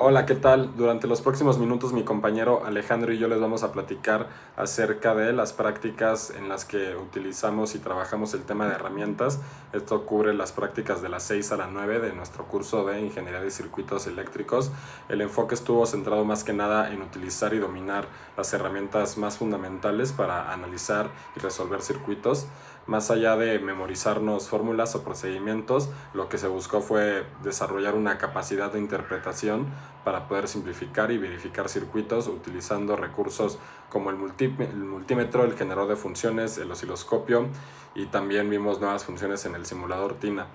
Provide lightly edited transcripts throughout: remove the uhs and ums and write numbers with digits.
Hola, ¿qué tal? Durante los próximos minutos mi compañero Alejandro y yo les vamos a platicar acerca de las prácticas en las que utilizamos y trabajamos el tema de herramientas. Esto cubre las prácticas de las 6 a las 9 de nuestro curso de Ingeniería de Circuitos Eléctricos. El enfoque estuvo centrado más que nada en utilizar y dominar las herramientas más fundamentales para analizar y resolver circuitos. Más allá de memorizarnos fórmulas o procedimientos, lo que se buscó fue desarrollar una capacidad de interpretación para poder simplificar y verificar circuitos utilizando recursos como el multímetro, el generador de funciones, el osciloscopio, y también vimos nuevas funciones en el simulador TINA.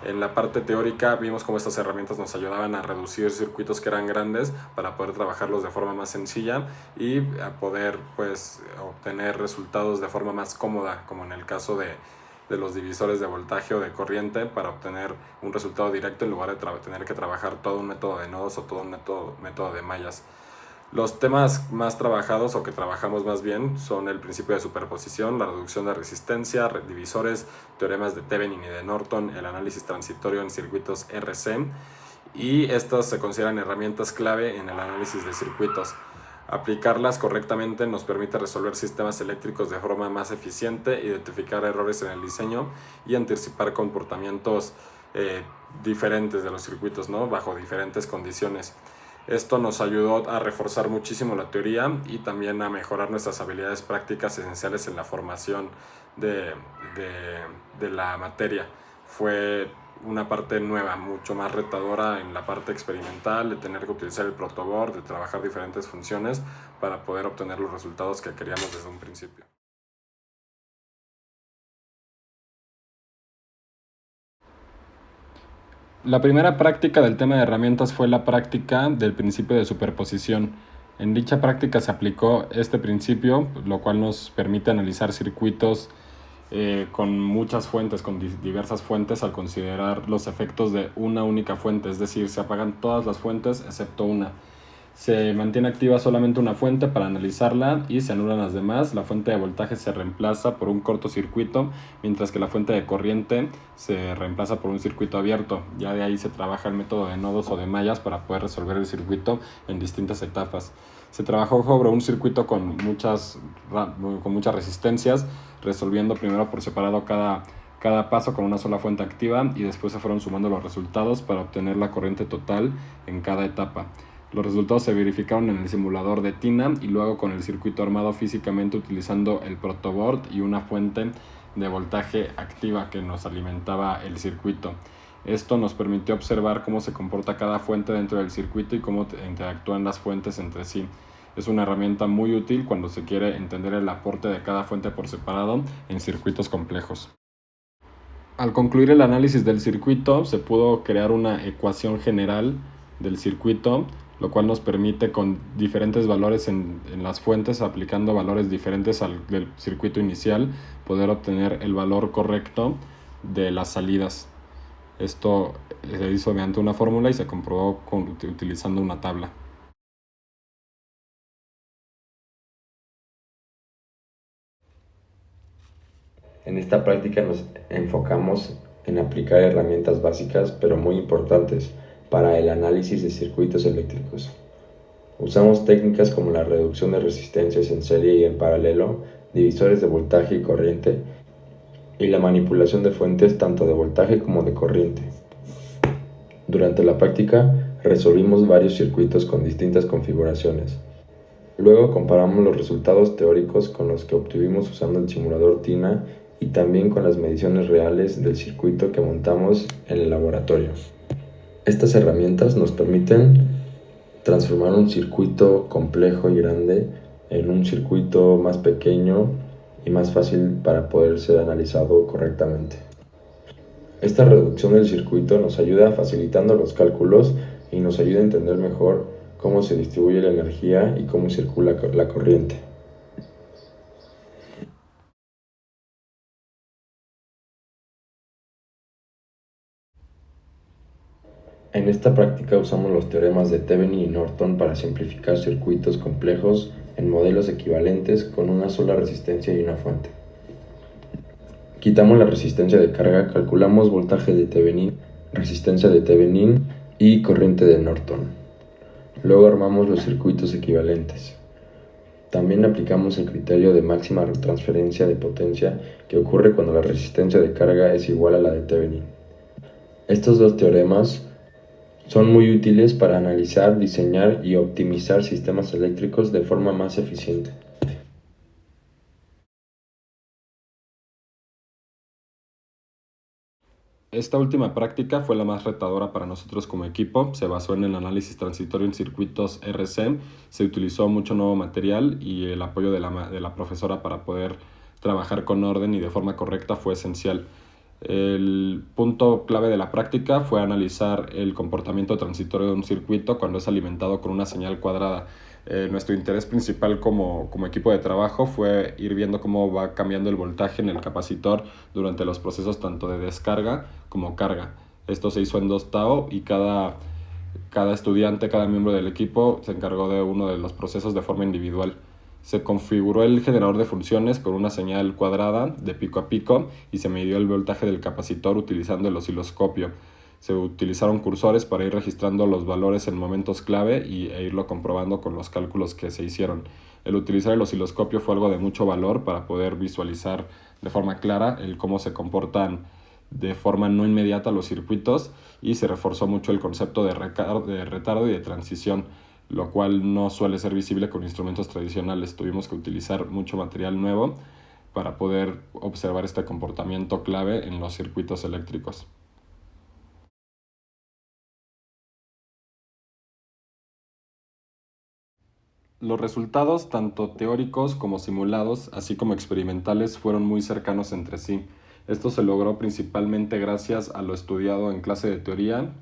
En la parte teórica vimos cómo estas herramientas nos ayudaban a reducir circuitos que eran grandes para poder trabajarlos de forma más sencilla y a poder obtener resultados de forma más cómoda, como en el caso de los divisores de voltaje o de corriente, para obtener un resultado directo en lugar de tener que trabajar todo un método de nodos o todo un método de mallas. Los temas más trabajados o que trabajamos más bien son el principio de superposición, la reducción de resistencia, divisores, teoremas de Thevenin y de Norton, el análisis transitorio en circuitos RC, y estas se consideran herramientas clave en el análisis de circuitos. Aplicarlas correctamente nos permite resolver sistemas eléctricos de forma más eficiente, identificar errores en el diseño y anticipar comportamientos diferentes de los circuitos, ¿no? Bajo diferentes condiciones. Esto nos ayudó a reforzar muchísimo la teoría y también a mejorar nuestras habilidades prácticas esenciales en la formación de, de la materia. Fue una parte nueva, mucho más retadora en la parte experimental, de tener que utilizar el protoboard, de trabajar diferentes funciones para poder obtener los resultados que queríamos desde un principio. La primera práctica del tema de herramientas fue la práctica del principio de superposición. En dicha práctica se aplicó este principio, lo cual nos permite analizar circuitos con muchas fuentes, con diversas fuentes, al considerar los efectos de una única fuente, es decir, se apagan todas las fuentes excepto una. Se mantiene activa solamente una fuente para analizarla y se anulan las demás. La fuente de voltaje se reemplaza por un cortocircuito, mientras que la fuente de corriente se reemplaza por un circuito abierto. Ya de ahí se trabaja el método de nodos o de mallas para poder resolver el circuito en distintas etapas. Se trabajó sobre un circuito con muchas resistencias, resolviendo primero por separado cada paso con una sola fuente activa, y después se fueron sumando los resultados para obtener la corriente total en cada etapa. Los resultados se verificaron en el simulador de TINA y luego con el circuito armado físicamente utilizando el protoboard y una fuente de voltaje activa que nos alimentaba el circuito. Esto nos permitió observar cómo se comporta cada fuente dentro del circuito y cómo interactúan las fuentes entre sí. Es una herramienta muy útil cuando se quiere entender el aporte de cada fuente por separado en circuitos complejos. Al concluir el análisis del circuito, se pudo crear una ecuación general del circuito, lo cual nos permite, con diferentes valores en las fuentes, aplicando valores diferentes al del circuito inicial, poder obtener el valor correcto de las salidas. Esto se hizo mediante una fórmula y se comprobó utilizando una tabla. En esta práctica nos enfocamos en aplicar herramientas básicas pero muy importantes para el análisis de circuitos eléctricos. Usamos técnicas como la reducción de resistencias en serie y en paralelo, divisores de voltaje y corriente, y la manipulación de fuentes tanto de voltaje como de corriente. Durante la práctica resolvimos varios circuitos con distintas configuraciones. Luego comparamos los resultados teóricos con los que obtuvimos usando el simulador TINA y también con las mediciones reales del circuito que montamos en el laboratorio. Estas herramientas nos permiten transformar un circuito complejo y grande en un circuito más pequeño y más fácil para poder ser analizado correctamente. Esta reducción del circuito nos ayuda facilitando los cálculos y nos ayuda a entender mejor cómo se distribuye la energía y cómo circula la corriente. En esta práctica usamos los teoremas de Thevenin y Norton para simplificar circuitos complejos en modelos equivalentes con una sola resistencia y una fuente. Quitamos la resistencia de carga, calculamos voltaje de Thevenin, resistencia de Thevenin y corriente de Norton. Luego armamos los circuitos equivalentes. También aplicamos el criterio de máxima transferencia de potencia que ocurre cuando la resistencia de carga es igual a la de Thevenin. Estos dos teoremas son muy útiles para analizar, diseñar y optimizar sistemas eléctricos de forma más eficiente. Esta última práctica fue la más retadora para nosotros como equipo. Se basó en el análisis transitorio en circuitos RC. Se utilizó mucho nuevo material y el apoyo de la profesora para poder trabajar con orden y de forma correcta fue esencial. El punto clave de la práctica fue analizar el comportamiento transitorio de un circuito cuando es alimentado con una señal cuadrada. Nuestro interés principal como equipo de trabajo fue ir viendo cómo va cambiando el voltaje en el capacitor durante los procesos tanto de descarga como carga. Esto se hizo en 2 TAO y cada estudiante, cada miembro del equipo se encargó de uno de los procesos de forma individual. Se configuró el generador de funciones con una señal cuadrada de pico a pico y se midió el voltaje del capacitor utilizando el osciloscopio. Se utilizaron cursores para ir registrando los valores en momentos clave e irlo comprobando con los cálculos que se hicieron. El utilizar el osciloscopio fue algo de mucho valor para poder visualizar de forma clara el cómo se comportan de forma no inmediata los circuitos y se reforzó mucho el concepto de retardo y de transición, lo cual no suele ser visible con instrumentos tradicionales. Tuvimos que utilizar mucho material nuevo para poder observar este comportamiento clave en los circuitos eléctricos. Los resultados, tanto teóricos como simulados, así como experimentales, fueron muy cercanos entre sí. Esto se logró principalmente gracias a lo estudiado en clase de teoría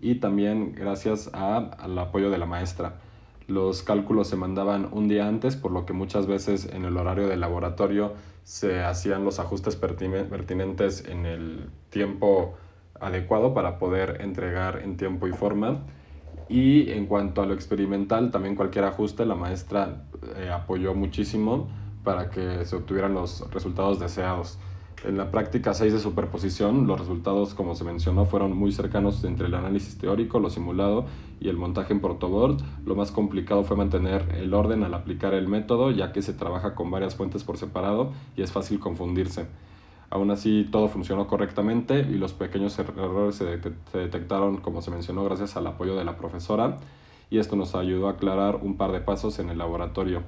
y también gracias al apoyo de la maestra. Los cálculos se mandaban un día antes, por lo que muchas veces en el horario del laboratorio se hacían los ajustes pertinentes en el tiempo adecuado para poder entregar en tiempo y forma. Y en cuanto a lo experimental, también cualquier ajuste, la maestra apoyó muchísimo para que se obtuvieran los resultados deseados. En la práctica 6 de superposición, los resultados, como se mencionó, fueron muy cercanos entre el análisis teórico, lo simulado y el montaje en protoboard. Lo más complicado fue mantener el orden al aplicar el método, ya que se trabaja con varias fuentes por separado y es fácil confundirse. Aún así, todo funcionó correctamente y los pequeños errores se detectaron, como se mencionó, gracias al apoyo de la profesora, y esto nos ayudó a aclarar un par de pasos en el laboratorio.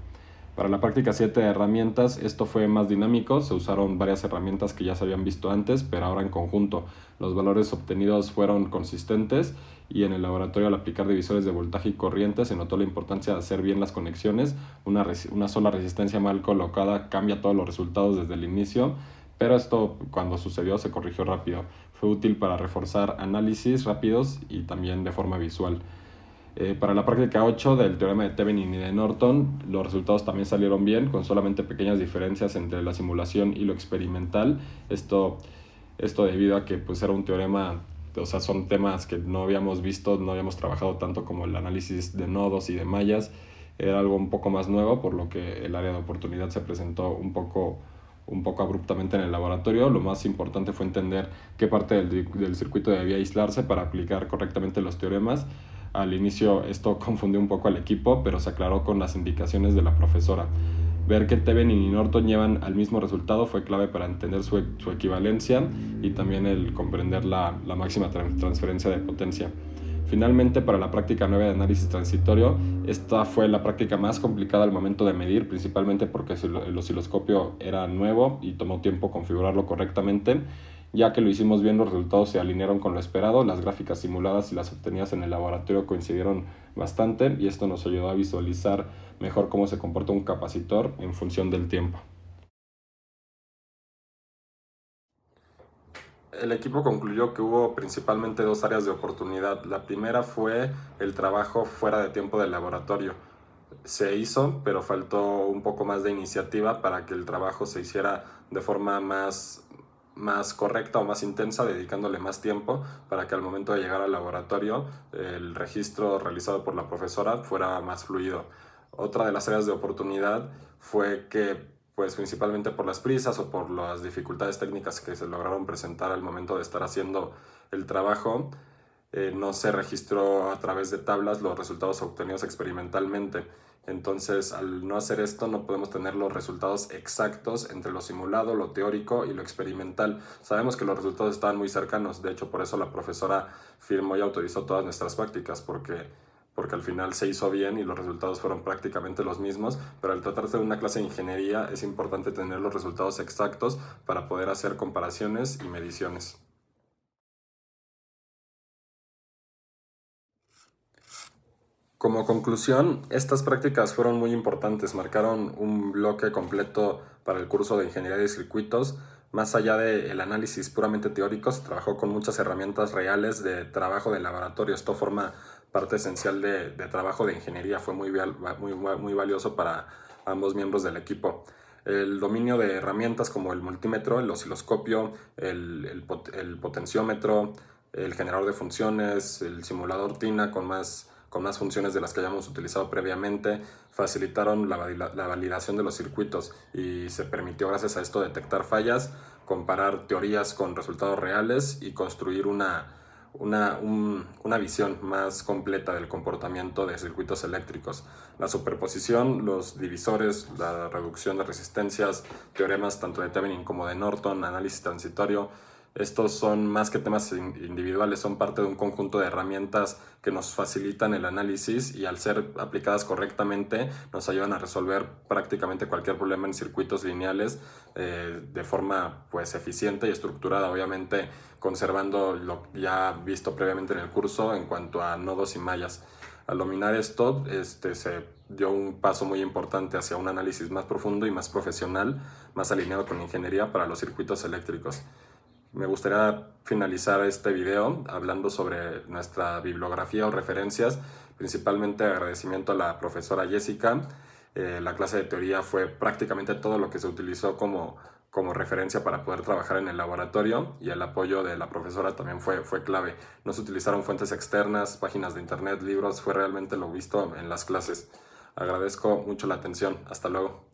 Para la práctica 7 de herramientas, esto fue más dinámico. Se usaron varias herramientas que ya se habían visto antes, pero ahora en conjunto. Los valores obtenidos fueron consistentes y en el laboratorio, al aplicar divisores de voltaje y corriente, se notó la importancia de hacer bien las conexiones. Una sola resistencia mal colocada cambia todos los resultados desde el inicio, pero esto, cuando sucedió, se corrigió rápido. Fue útil para reforzar análisis rápidos y también de forma visual. Para la práctica 8 del teorema de Thevenin y de Norton, los resultados también salieron bien, con solamente pequeñas diferencias entre la simulación y lo experimental. Esto debido a que pues, era un teorema, o sea, son temas que no habíamos visto, no habíamos trabajado tanto como el análisis de nodos y de mallas. Era algo un poco más nuevo, por lo que el área de oportunidad se presentó un poco abruptamente en el laboratorio. Lo más importante fue entender qué parte del circuito debía aislarse para aplicar correctamente los teoremas. Al inicio esto confundió un poco al equipo, pero se aclaró con las indicaciones de la profesora. Ver que Thevenin y Norton llevan al mismo resultado fue clave para entender su equivalencia y también el comprender la máxima transferencia de potencia. Finalmente, para la práctica 9 de análisis transitorio, esta fue la práctica más complicada al momento de medir, principalmente porque el osciloscopio era nuevo y tomó tiempo configurarlo correctamente. Ya que lo hicimos bien, los resultados se alinearon con lo esperado, las gráficas simuladas y las obtenidas en el laboratorio coincidieron bastante y esto nos ayudó a visualizar mejor cómo se comporta un capacitor en función del tiempo. El equipo concluyó que hubo principalmente 2 áreas de oportunidad. La primera fue el trabajo fuera de tiempo del laboratorio. Se hizo, pero faltó un poco más de iniciativa para que el trabajo se hiciera de forma más correcta o más intensa, dedicándole más tiempo para que al momento de llegar al laboratorio el registro realizado por la profesora fuera más fluido. Otra de las áreas de oportunidad fue que, pues principalmente por las prisas o por las dificultades técnicas que se lograron presentar al momento de estar haciendo el trabajo, no se registró a través de tablas los resultados obtenidos experimentalmente. Entonces, al no hacer esto, no podemos tener los resultados exactos entre lo simulado, lo teórico y lo experimental. Sabemos que los resultados estaban muy cercanos, de hecho por eso la profesora firmó y autorizó todas nuestras prácticas, porque al final se hizo bien y los resultados fueron prácticamente los mismos, pero al tratarse de una clase de ingeniería es importante tener los resultados exactos para poder hacer comparaciones y mediciones. Como conclusión, estas prácticas fueron muy importantes, marcaron un bloque completo para el curso de Ingeniería de Circuitos. Más allá del análisis puramente teórico, se trabajó con muchas herramientas reales de trabajo de laboratorio. Esto forma parte esencial de trabajo de ingeniería, fue muy valioso para ambos miembros del equipo. El dominio de herramientas como el multímetro, el osciloscopio, el potenciómetro, el generador de funciones, el simulador TINA con más funciones de las que hayamos utilizado previamente, facilitaron la validación de los circuitos y se permitió gracias a esto detectar fallas, comparar teorías con resultados reales y construir una visión más completa del comportamiento de circuitos eléctricos. La superposición, los divisores, la reducción de resistencias, teoremas tanto de Thevenin como de Norton, análisis transitorio, estos son más que temas individuales, son parte de un conjunto de herramientas que nos facilitan el análisis y al ser aplicadas correctamente nos ayudan a resolver prácticamente cualquier problema en circuitos lineales de forma pues eficiente y estructurada, obviamente conservando lo ya visto previamente en el curso en cuanto a nodos y mallas. Al dominar esto, se dio un paso muy importante hacia un análisis más profundo y más profesional, más alineado con la ingeniería para los circuitos eléctricos. Me gustaría finalizar este video hablando sobre nuestra bibliografía o referencias, principalmente agradecimiento a la profesora Jessica. La clase de teoría fue prácticamente todo lo que se utilizó como referencia para poder trabajar en el laboratorio y el apoyo de la profesora también fue clave. No se utilizaron fuentes externas, páginas de internet, libros, fue realmente lo visto en las clases. Agradezco mucho la atención. Hasta luego.